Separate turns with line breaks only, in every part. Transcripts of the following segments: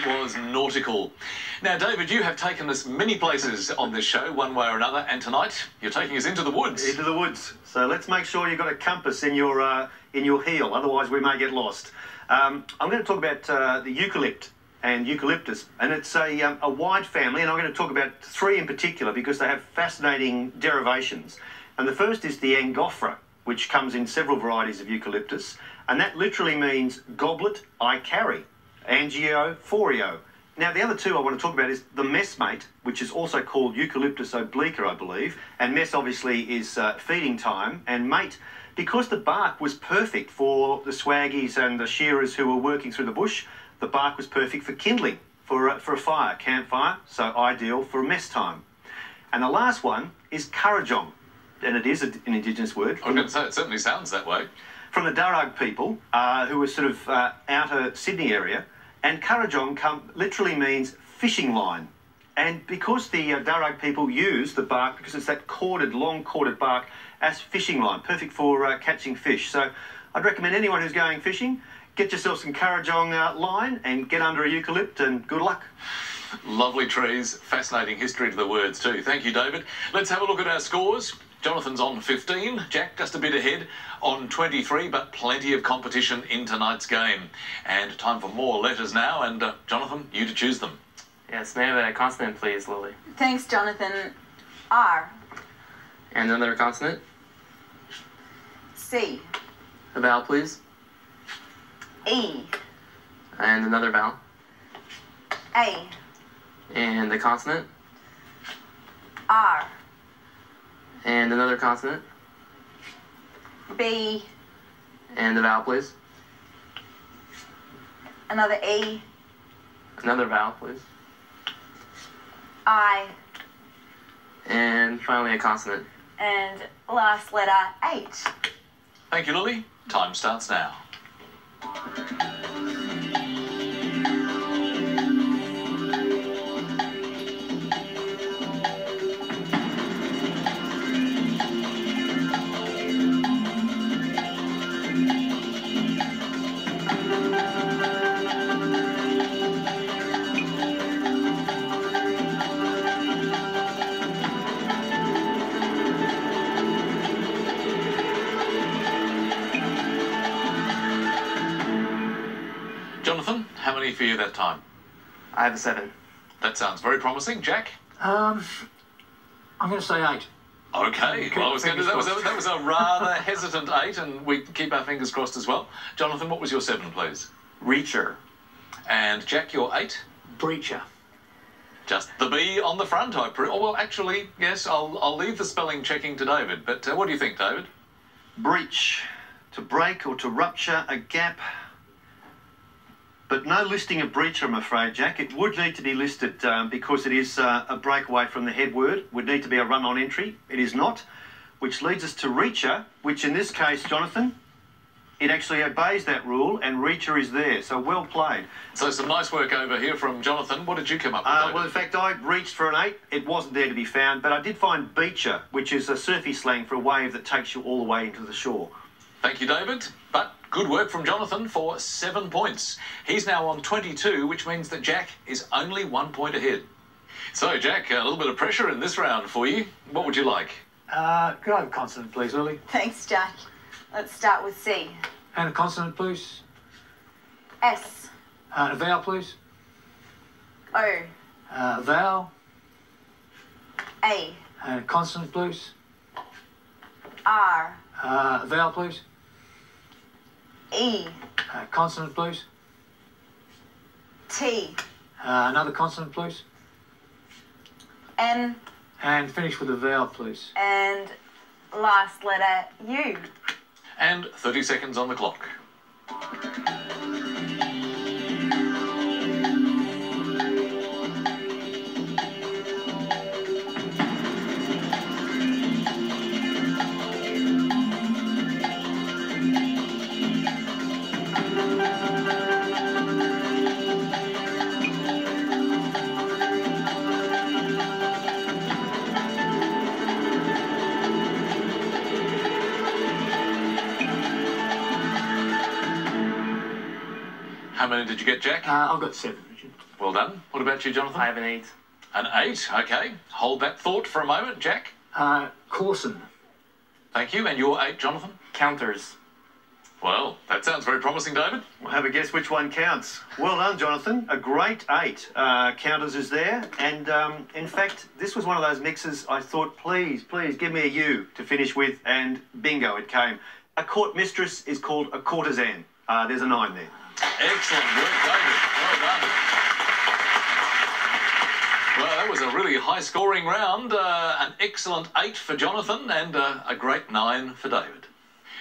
It was nautical. Now, David, you have taken us many places on this show, one way or another, and tonight you're taking us into the woods.
Into the woods. So let's make sure you've got a compass in your heel, otherwise we may get lost. I'm going to talk about the eucalypt and eucalyptus, and it's a wide family, and I'm going to talk about three in particular because they have fascinating derivations. And the first is the angophora, which comes in several varieties of eucalyptus, and that literally means goblet I carry, angiophoreo. Now, the other two I want to talk about is the messmate, which is also called Eucalyptus obliqua, I believe, and mess obviously is feeding time, and mate, because the bark was perfect for the swaggies and the shearers who were working through the bush, the bark was perfect for kindling, for a fire, campfire, so ideal for mess time. And the last one is currajong, and it is an indigenous word.
I was going to say, it certainly sounds that way.
From the Darug people, who were sort of outer Sydney area, and currajong literally means fishing line. And because the Darug people use the bark, because it's that corded, long corded bark, as fishing line, perfect for catching fish. So I'd recommend anyone who's going fishing, get yourself some currajong line and get under a eucalypt, and good luck.
Lovely trees, fascinating history to the words too. Thank you, David. Let's have a look at our scores. Jonathan's on 15, Jack just a bit ahead on 23, but plenty of competition in tonight's game. And time for more letters now, and Jonathan, you to choose them.
Yes, may I have a consonant, please, Lily?
Thanks, Jonathan. R.
And another consonant?
C.
A vowel, please?
E.
And another vowel?
A.
And a consonant?
R.
And another consonant?
B.
And a vowel, please?
Another E.
Another vowel, please?
I.
And finally a consonant.
And last letter H.
Thank you, Lily. Time starts now. Jonathan, how many for you that time?
I have a 7.
That sounds very promising. Jack?
I'm going to say 8.
Okay, well, that was a rather hesitant 8, and we keep our fingers crossed as well. Jonathan, what was your 7, please?
Reacher.
And Jack, your 8?
Breacher.
Just the B on the front, I presume. Oh, well, actually, yes, I'll leave the spelling checking to David, but what do you think, David?
Breach, to break or to rupture a gap. But no listing of breacher, I'm afraid, Jack. It would need to be listed because it is a breakaway from the head word. Would need to be a run-on entry. It is not, which leads us to reacher, which in this case, Jonathan, it actually obeys that rule, and reacher is there. So well played.
So some nice work over here from Jonathan. What did you come up with, David?
Well, in fact, I reached for an 8. It wasn't there to be found, but I did find beacher, which is a surfy slang for a wave that takes you all the way into the shore.
Thank you, David. But good work from Jonathan for 7 points. He's now on 22, which means that Jack is only 1 point ahead. So, Jack, a little bit of pressure in this round for you. What would you like?
Could I have a consonant, please, Lily?
Thanks, Jack. Let's start with C.
And a consonant, please.
S.
A vowel, please.
O.
A vowel.
A.
And a consonant, please.
R.
A vowel, please.
E.
A consonant, please.
T.
Another consonant, please.
N.
And finish with a vowel, please.
And last letter U.
And 30 seconds on the clock. How many did you get, Jack?
I've got 7, Richard.
Well, Well done. What about you, Jonathan?
I have an 8.
An 8, okay. Hold that thought for a moment, Jack.
Courson.
Thank you. And your 8, Jonathan?
Counters.
Well, that sounds very promising, David.
We'll have a guess which one counts. Well done, Jonathan. A great 8. Counters is there. And in fact, this was one of those mixes I thought, please give me a U to finish with. And bingo, it came. A court mistress is called a courtesan. There's a 9 there.
Excellent work, David. Well done. Well, that was a really high-scoring round. An excellent 8 for Jonathan and a great 9 for David.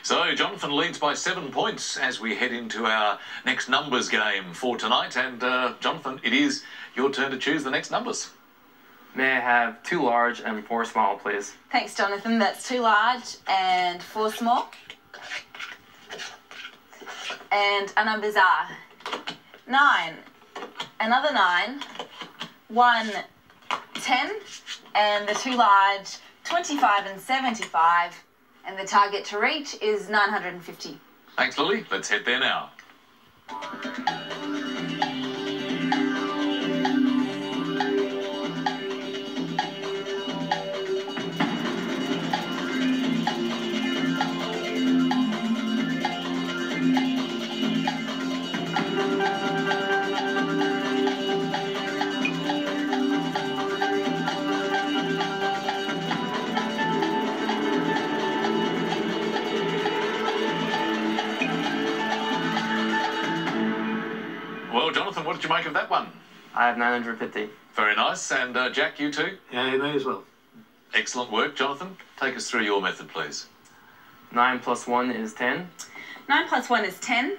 So, Jonathan leads by 7 points as we head into our next numbers game for tonight. And, Jonathan, it is your turn to choose the next numbers.
May I have 2 large and 4 small, please?
Thanks, Jonathan. That's 2 large and 4 small. And our numbers are 9, another 9, 1, 10, and the 2 large, 25 and 75. And the target to reach is 950.
Thanks, Lily. Let's head there now. Well, Jonathan, what did you make of that one?
I have 950.
Very nice. And Jack, you too?
Yeah, me as well.
Excellent work, Jonathan. Take us through your method, please.
9 plus 1 is 10.
9 plus 1 is 10.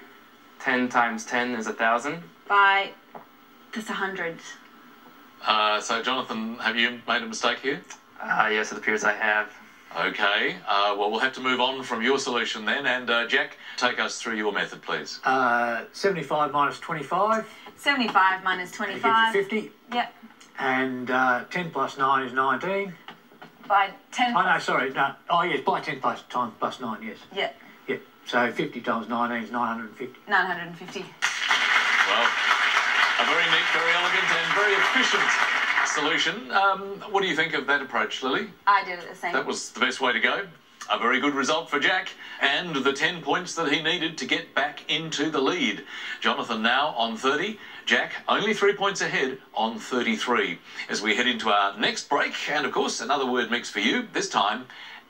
10 times 10 is 1,000.
That's 100.
So, Jonathan, have you made a mistake here?
Yes, it appears I have.
Okay. Well, we'll have to move on from your solution then. And, Jack, take us through your method, please.
75 minus 25.
75 minus
That
25.
gives you 50.
Yep.
And 10 plus 9 is 19.
By 10.
Oh, no, sorry. No. Oh, yes, by 10 plus 9, yes.
Yep.
Yep. So 50 times 19 is 950.
950.
Well, a very neat, very elegant and very efficient solution. What do you think of that approach, Lily?
I did it the same.
That was the best way to go. A very good result for Jack and the 10 points that he needed to get back into the lead. Jonathan now on 30. Jack only 3 points ahead on 33. As we head into our next break, and of course another word mix for you, this time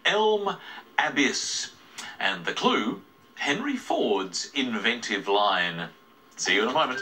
elm abyss. And the clue, Henry Ford's inventive line. See you in a moment.